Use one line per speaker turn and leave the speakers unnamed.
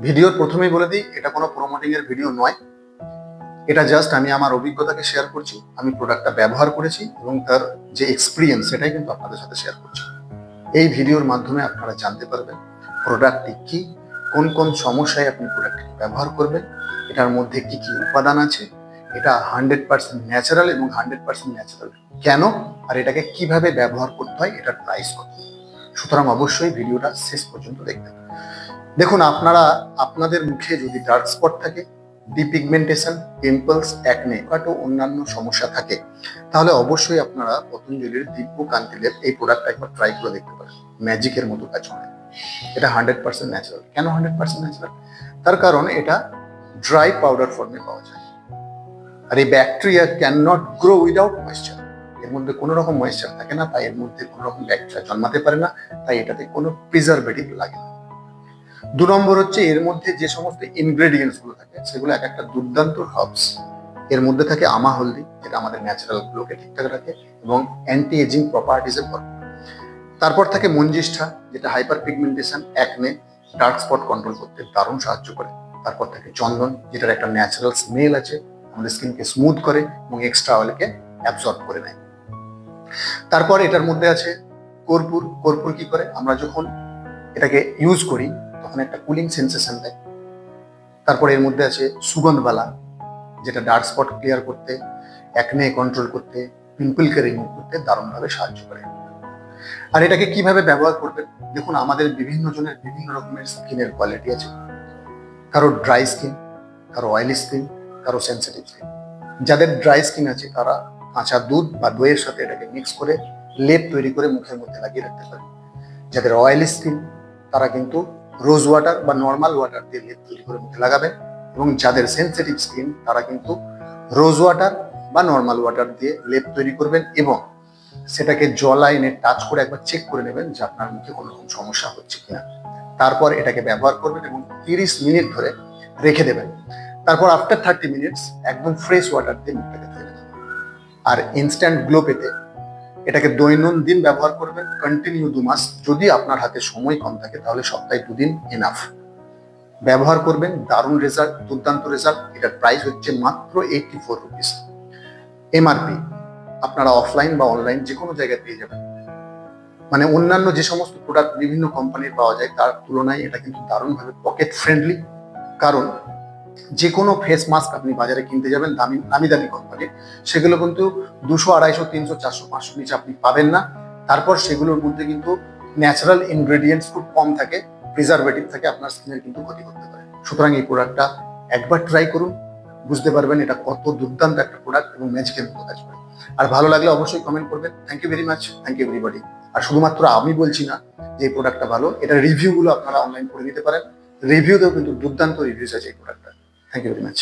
ভিডিওর প্রথমেই বলে দিই, এটা কোনো প্রমোটিং এর ভিডিও নয়। এটা জাস্ট আমি আমার অভিজ্ঞতাকে শেয়ার করছি। আমি প্রোডাক্টটা ব্যবহার করেছি এবং তার যে এক্সপিরিয়েন্স সেটাই কিন্তু আপনাদের সাথে শেয়ার করছি। এই ভিডিওর মাধ্যমে আপনারা জানতে পারবেন প্রোডাক্টটি কি, কোন কোন সমস্যায় আপনি প্রোডাক্টটি ব্যবহার করবেন, এটার মধ্যে কি কি উপাদান আছে, এটা 100% ন্যাচারাল এবং 100% ন্যাচারাল কেন, আর এটাকে কিভাবে ব্যবহার করতে হয়, এটার প্রাইস কত। সুতরাং অবশ্যই ভিডিওটা শেষ পর্যন্ত দেখবেন। দেখুন, আপনাদের মুখে যদি ডার্ক স্পট থাকে, ডিপিগমেন্টেশন, পিম্পলস, অ্যাকনে বা অন্যান্য সমস্যা থাকে, তাহলে অবশ্যই আপনারা পতঞ্জলির দিব্য কান্তিলের এই প্রোডাক্টটা একবার ট্রাই করে দেখতে পারেন। ম্যাজিকের মতো কাজ করে। এটা 100% ন্যাচারাল। কেন 100% ন্যাচারাল? তার কারণ এটা ড্রাই পাউডার ফর্মে পাওয়া যায়। আর এই bacteria can not grow without moisture. এর মধ্যে কোনো রকম ময়েশ্চার থাকে না, তাই এর মধ্যে কোনো রকম ব্যাকটেরিয়া জন্মাতে পারে না, তাই এটাতে কোনো প্রিজারভেটিভ লাগে না। 2 নম্বর হচ্ছে, এর মধ্যে যে সমস্ত ইনগ্রেডিয়েন্টস গুলো থাকে সেগুলো এক একটা দুর্দান্ত হার্বস। এর মধ্যে থাকে আমা হলদি, যেটা আমাদের ন্যাচারাল গ্লোকে ঠিকঠাক রাখে এবং অ্যান্টি এজিং প্রপার্টিজে ভরপুর। তারপর থাকে মঞ্জিষ্ঠা, যেটা hyper pigmentation, acne, dark spot control করতে দারুণ সাহায্য করে। তারপর থাকে চন্দন, যেটার একটা ন্যাচারাল স্মেল আছে, আমাদের স্কিনকে স্মুথ করে এবং এক্সট্রা অয়েলকে অ্যাবজর্ব করে নেয়। তারপর এটার মধ্যে আছে কর্পূর। কর্পূর কি করে? আমরা যখন এটাকে ইউজ করি তখন একটা কুলিং সেন্সেশন দেয়। তারপর এর মধ্যে আছে সুগন্ধবালা, যেটা ডার্ক স্পট ক্লিয়ার করতে, অ্যাকনে কন্ট্রোল করতে, পিম্পলকে রিমুভ করতে দারুণভাবে সাহায্য করে। আর এটাকে কিভাবে ব্যবহার করবেন? দেখুন, আমাদের বিভিন্ন জনের বিভিন্ন রকমের স্কিনের কোয়ালিটি আছে। কারো ড্রাই স্কিন, কারো অয়েলি স্কিন, কারো সেন্সিটিভ স্কিন। যাদের ড্রাই স্কিন আছে তারা কাঁচা দুধ বা দইয়ের সাথে এটাকে মিক্স করে লেপ তৈরি করে মুখের মধ্যে লাগিয়ে রাখতে পারেন। যাদের অয়েলি স্কিন তারা কিন্তু রোজ ওয়াটার বা নর্মাল ওয়াটার দিয়ে লেপ তৈরি করে মুখে লাগাবেন, এবং যাদের সেন্সিটিভ স্কিন তারা কিন্তু রোজ ওয়াটার বা নর্মাল ওয়াটার দিয়ে লেপ তৈরি করবেন এবং সেটাকে জলাইনে টাচ করে একবার চেক করে নেবেন যে আপনার মুখে কোনো রকম সমস্যা হচ্ছে কিনা। তারপর এটাকে ব্যবহার করবেন এবং 30 মিনিট ধরে রেখে দেবেন। তারপর আফটার 30 মিনিটস একদম ফ্রেশ ওয়াটার দিয়ে মুখটাকে ধুয়ে নেবেন। আর ইনস্ট্যান্ট গ্লো পেতে এটাকে দৈনন্দিন ব্যবহার করবেন, কন্টিনিউ 2 মাস। যদি আপনার হাতে সময় কম থাকে তাহলে সপ্তাহে 2 দিন এনাফ। ব্যবহার করবেন, দারুণ রেজাল্ট, দুর্দান্ত রেজাল্ট। এটার প্রাইস হচ্ছে মাত্র 84 রুপিস। এমআরপি আপনারা অফলাইন বা অনলাইন যে কোনো জায়গায় পেয়ে যাবেন। মানে অন্যান্য যে সমস্ত প্রোডাক্ট বিভিন্ন কোম্পানির পাওয়া যায় তার তুলনায় এটা কিন্তু দারুণভাবে পকেট ফ্রেন্ডলি। কারণ যে কোনো ফেস মাস্ক আপনি বাজারে কিনতে যাবেন দামি দামি কোম্পানির, সেগুলো কিন্তু 200, 250, 300, 400, 500 নিচে আপনি পাবেন না। তারপর সেগুলোর মধ্যে কিন্তু ন্যাচারাল ইনগ্রেডিয়েন্টস খুব কম থাকে, প্রিজারভেটিভ থাকে, আপনার স্কিনের কিন্তু ক্ষতি করতে পারে। সুতরাং এই প্রোডাক্টটা একবার ট্রাই করুন, বুঝতে পারবেন এটা কত দুর্দান্ত একটা প্রোডাক্ট এবং ম্যাজিকের মতো কাজ করে। আর ভালো লাগলে অবশ্যই কমেন্ট করবেন। Thank you very much, thank you everybody. আর শুধুমাত্র আমি বলছি না যে এই প্রোডাক্টটা ভালো, এটা রিভিউ গুলো আপনারা অনলাইন করে নিতে পারেন। রিভিউতেও কিন্তু দুর্দান্ত রিভিউস আছে এই প্রোডাক্টটা। Thank you very much.